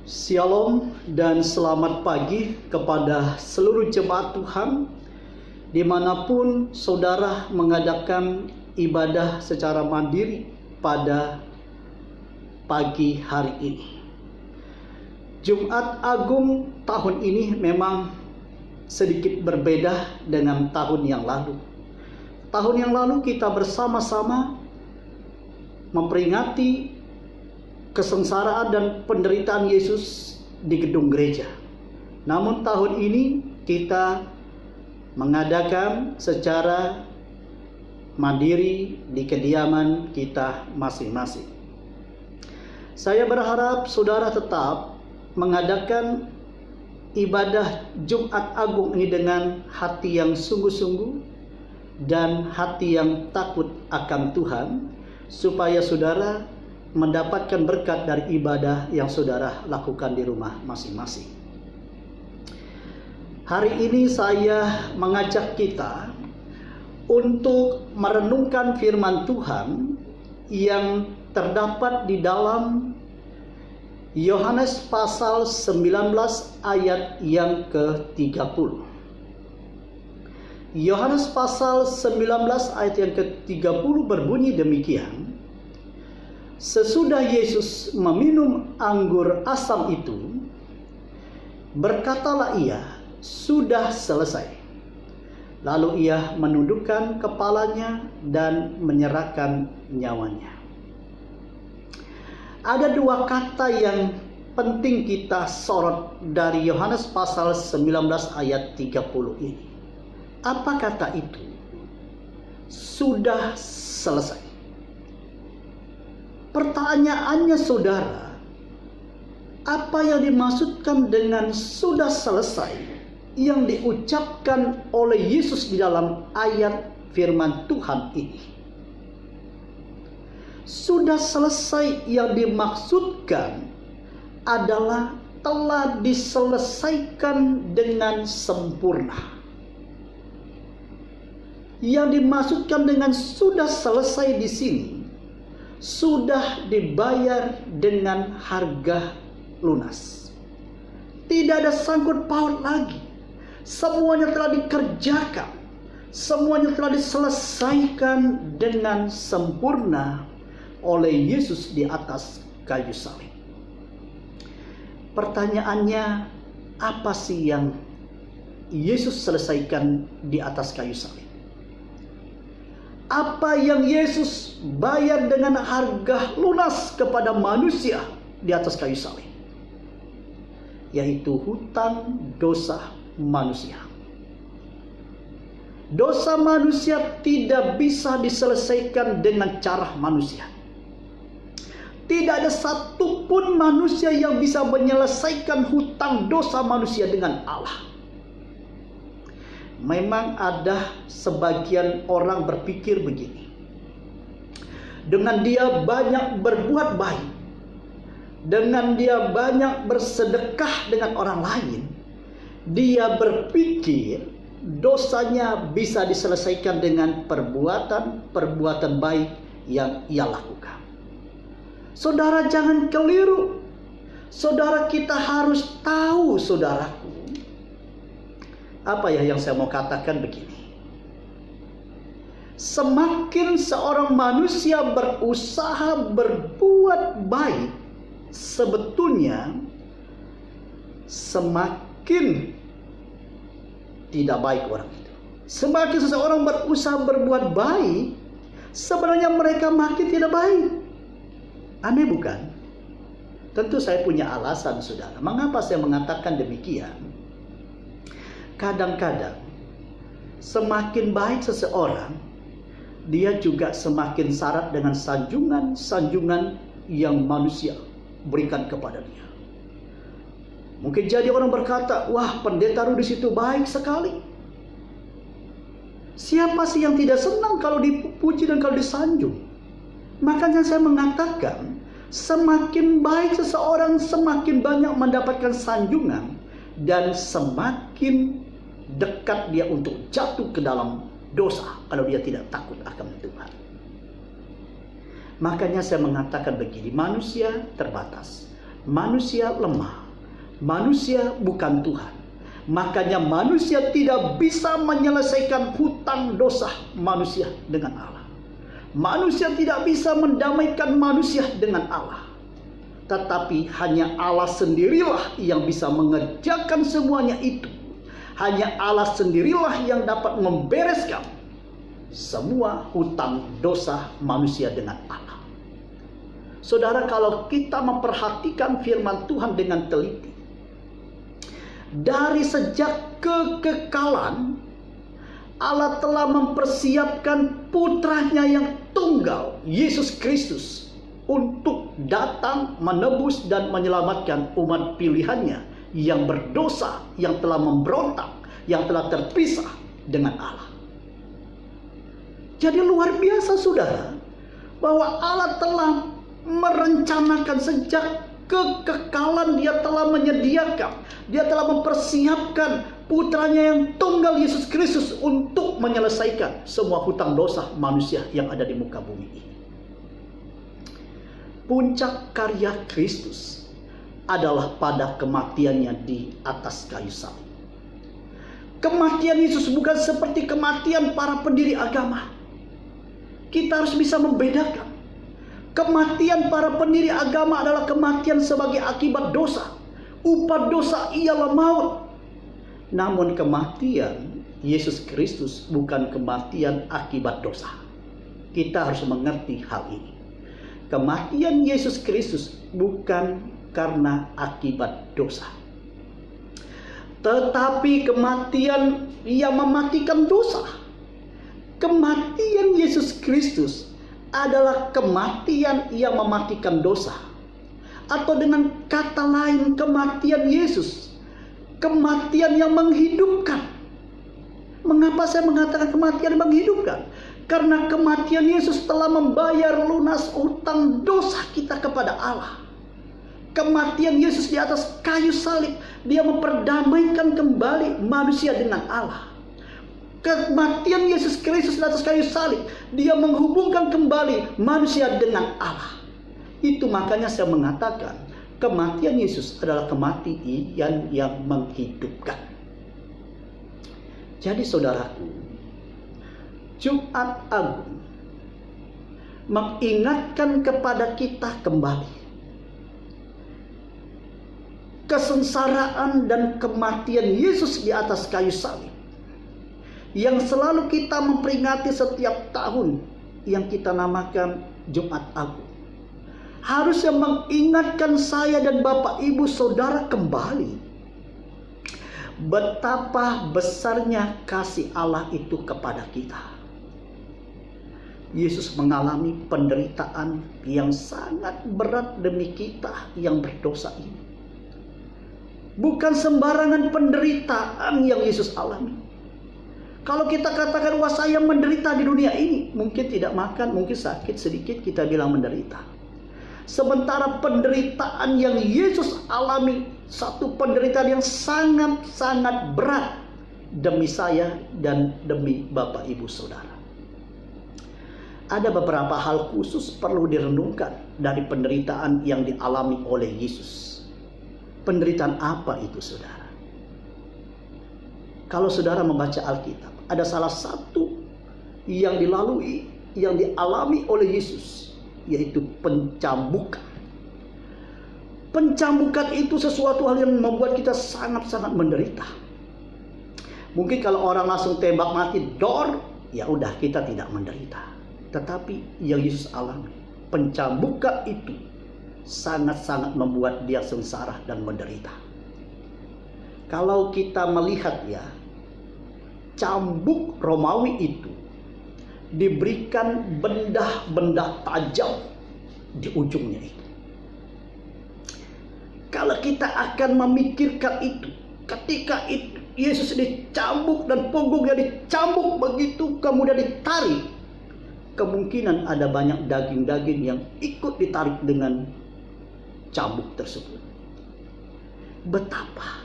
Shalom dan selamat pagi kepada seluruh jemaat Tuhan dimanapun saudara mengadakan ibadah secara mandiri pada pagi hari ini. Jumat Agung tahun ini memang sedikit berbeda dengan tahun yang lalu. Tahun yang lalu kita bersama-sama memperingati kesengsaraan dan penderitaan Yesus di gedung gereja. Namun tahun ini kita mengadakan secara mandiri di kediaman kita masing-masing. Saya berharap saudara tetap mengadakan ibadah Jumat Agung ini dengan hati yang sungguh-sungguh dan hati yang takut akan Tuhan, supaya saudara mendapatkan berkat dari ibadah yang saudara lakukan di rumah masing-masing. Hari ini saya mengajak kita untuk merenungkan firman Tuhan yang terdapat di dalam Yohanes pasal 19 ayat yang ke-30. Yohanes pasal 19 ayat yang ke-30 berbunyi demikian: Sesudah Yesus meminum anggur asam itu, berkatalah ia, "Sudah selesai." Lalu ia menundukkan kepalanya dan menyerahkan nyawanya. Ada dua kata yang penting kita sorot dari Yohanes pasal 19 ayat 30 ini. Apa kata itu? Sudah selesai. Pertanyaannya saudara, apa yang dimaksudkan dengan sudah selesai yang diucapkan oleh Yesus di dalam ayat firman Tuhan ini? Sudah selesai yang dimaksudkan adalah telah diselesaikan dengan sempurna. Yang dimaksudkan dengan sudah selesai di sini, sudah dibayar dengan harga lunas. Tidak ada sangkut paut lagi. Semuanya telah dikerjakan. Semuanya telah diselesaikan dengan sempurna oleh Yesus di atas kayu salib. Pertanyaannya, apa sih yang Yesus selesaikan di atas kayu salib? Apa yang Yesus bayar dengan harga lunas kepada manusia di atas kayu salib? Yaitu hutang dosa manusia. Dosa manusia tidak bisa diselesaikan dengan cara manusia. Tidak ada satupun manusia yang bisa menyelesaikan hutang dosa manusia dengan Allah. Memang ada sebagian orang berpikir begini. Dengan dia banyak berbuat baik, dengan dia banyak bersedekah dengan orang lain, dia berpikir dosanya bisa diselesaikan dengan perbuatan baik yang ia lakukan. Saudara, jangan keliru. Saudara, kita harus tahu, saudaraku. Apa ya yang saya mau katakan begini? Semakin seorang manusia berusaha berbuat baik, sebetulnya semakin tidak baik orang itu. Semakin seseorang berusaha berbuat baik, sebenarnya mereka makin tidak baik. Aneh bukan? Tentu saya punya alasan, saudara. Mengapa saya mengatakan demikian? Kadang-kadang semakin baik seseorang, dia juga semakin syarat dengan sanjungan-sanjungan yang manusia berikan kepada dia. Mungkin jadi orang berkata, "Wah, pendeta Rudi situ baik sekali." Siapa sih yang tidak senang kalau dipuji dan kalau disanjung? Makanya saya mengatakan, semakin baik seseorang, semakin banyak mendapatkan sanjungan, dan semakin dekat dia untuk jatuh ke dalam dosa kalau dia tidak takut akan Tuhan. Makanya saya mengatakan begini, manusia terbatas. Manusia lemah, manusia bukan Tuhan. Makanya manusia tidak bisa menyelesaikan hutang dosa manusia dengan Allah. Manusia tidak bisa mendamaikan manusia dengan Allah. Tetapi hanya Allah sendirilah yang bisa mengerjakan semuanya itu. Hanya Allah sendirilah yang dapat membereskan semua hutang dosa manusia dengan Allah. Saudara, kalau kita memperhatikan firman Tuhan dengan teliti, dari sejak kekekalan, Allah telah mempersiapkan putranya yang tunggal, Yesus Kristus, untuk datang menebus dan menyelamatkan umat pilihannya yang berdosa, yang telah memberontak, yang telah terpisah dengan Allah. Jadi luar biasa, saudara, bahwa Allah telah merencanakan sejak kekekalan. Dia telah menyediakan, dia telah mempersiapkan putranya yang tunggal, Yesus Kristus, untuk menyelesaikan semua hutang dosa manusia yang ada di muka bumi ini. Puncak karya Kristus adalah pada kematiannya di atas kayu salib. Kematian Yesus bukan seperti kematian para pendiri agama. Kita harus bisa membedakan. Kematian para pendiri agama adalah kematian sebagai akibat dosa. Upah dosa ialah maut. Namun kematian Yesus Kristus bukan kematian akibat dosa. Kita harus mengerti hal ini. Kematian Yesus Kristus bukan karena akibat dosa, tetapi kematian yang mematikan dosa. Kematian Yesus Kristus adalah kematian yang mematikan dosa. Atau dengan kata lain, kematian Yesus, kematian yang menghidupkan. Mengapa saya mengatakan kematian yang menghidupkan? Karena kematian Yesus telah membayar lunas utang dosa kita kepada Allah. Kematian Yesus di atas kayu salib, dia memperdamaikan kembali manusia dengan Allah. Kematian Yesus Kristus di atas kayu salib, dia menghubungkan kembali manusia dengan Allah. Itu makanya saya mengatakan kematian Yesus adalah kematian yang menghidupkan. Jadi saudaraku, Jumat Agung mengingatkan kepada kita kembali kesengsaraan dan kematian Yesus di atas kayu salib, yang selalu kita memperingati setiap tahun, yang kita namakan Jumat Agung. Harusnya mengingatkan saya dan Bapak Ibu Saudara kembali betapa besarnya kasih Allah itu kepada kita. Yesus mengalami penderitaan yang sangat berat demi kita yang berdosa ini. Bukan sembarangan penderitaan yang Yesus alami. Kalau kita katakan, wah saya menderita di dunia ini, mungkin tidak makan, mungkin sakit sedikit, kita bilang menderita. Sementara penderitaan yang Yesus alami, satu penderitaan yang sangat-sangat berat demi saya dan demi Bapak Ibu Saudara. Ada beberapa hal khusus perlu direnungkan dari penderitaan yang dialami oleh Yesus. Penderitaan apa itu, saudara? Kalau saudara membaca Alkitab, ada salah satu yang dilalui, yang dialami oleh Yesus, yaitu pencambukan. Pencambukan itu sesuatu hal yang membuat kita sangat-sangat menderita. Mungkin kalau orang langsung tembak mati, dor, ya udah kita tidak menderita. Tetapi yang Yesus alami, pencambukan itu sangat-sangat membuat dia sengsara dan menderita. Kalau kita melihat ya, cambuk Romawi itu diberikan benda-benda tajam di ujungnya itu. Kalau kita akan memikirkan itu, ketika itu Yesus dicambuk dan punggungnya dicambuk begitu, kemudian ditarik, kemungkinan ada banyak daging-daging yang ikut ditarik dengan cambuk tersebut. Betapa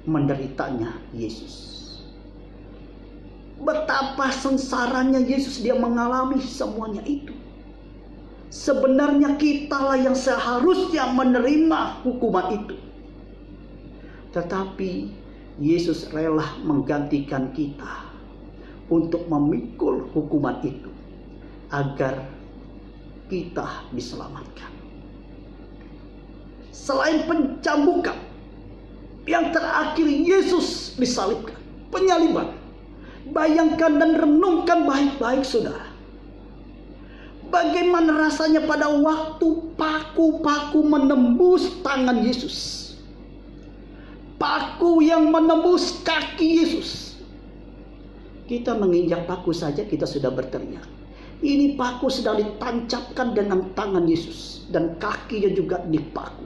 menderitanya Yesus. Betapa sengsaranya Yesus, dia mengalami semuanya itu. Sebenarnya kitalah yang seharusnya menerima hukuman itu. Tetapi Yesus rela menggantikan kita untuk memikul hukuman itu agar kita diselamatkan. Selain pencambukan, yang terakhir Yesus disalibkan, penyaliban. Bayangkan dan renungkan baik-baik, saudara. Bagaimana rasanya pada waktu paku-paku menembus tangan Yesus. Paku yang menembus kaki Yesus. Kita menginjak paku saja kita sudah berteriak. Ini paku sedang ditancapkan dengan tangan Yesus. Dan kakinya juga dipaku.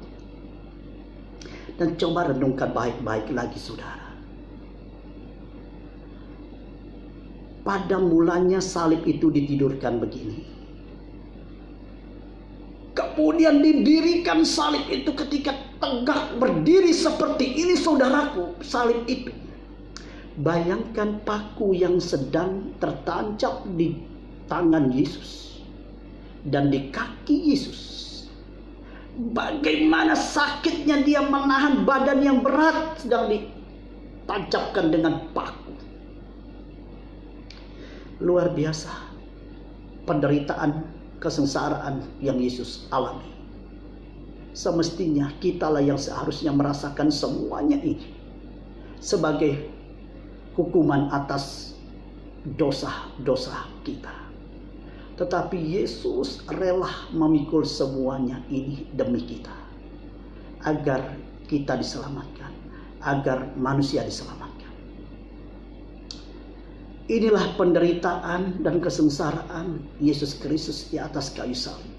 Dan coba renungkan baik-baik lagi, saudara. Pada mulanya salib itu ditidurkan begini. Kemudian didirikan salib itu ketika tegak berdiri seperti ini, saudaraku, salib itu. Bayangkan paku yang sedang tertancap di tangan Yesus dan di kaki Yesus. Bagaimana sakitnya dia menahan badan yang berat sedang ditancapkan dengan paku. Luar biasa penderitaan, kesengsaraan yang Yesus alami. Semestinya kitalah yang seharusnya merasakan semuanya ini sebagai hukuman atas dosa-dosa kita. Tetapi Yesus rela memikul semuanya ini demi kita, agar kita diselamatkan, agar manusia diselamatkan. Inilah penderitaan dan kesengsaraan Yesus Kristus di atas kayu salib.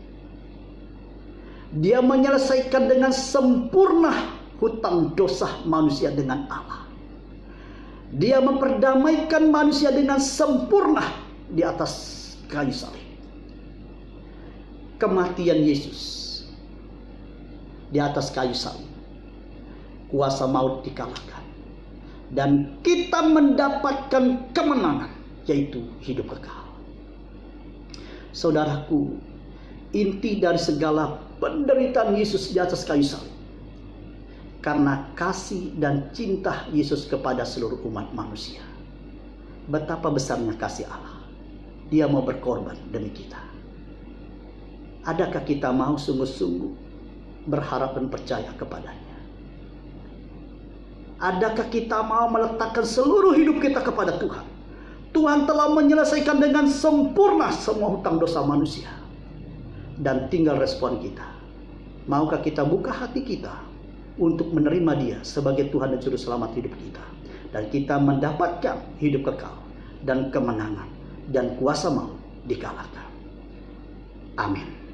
Dia menyelesaikan dengan sempurna hutang dosa manusia dengan Allah. Dia memperdamaikan manusia dengan sempurna di atas kayu salib. Kematian Yesus di atas kayu salib, kuasa maut dikalahkan. Dan kita mendapatkan kemenangan, yaitu hidup kekal. Saudaraku, inti dari segala penderitaan Yesus di atas kayu salib, karena kasih dan cinta Yesus kepada seluruh umat manusia. Betapa besarnya kasih Allah. Dia mau berkorban demi kita. Adakah kita mau sungguh-sungguh berharap dan percaya kepadanya? Adakah kita mau meletakkan seluruh hidup kita kepada Tuhan? Tuhan telah menyelesaikan dengan sempurna semua hutang dosa manusia. Dan tinggal respon kita. Maukah kita buka hati kita untuk menerima Dia sebagai Tuhan dan Juru Selamat hidup kita? Dan kita mendapatkan hidup kekal dan kemenangan dan kuasa maut dikalahkan. Amin.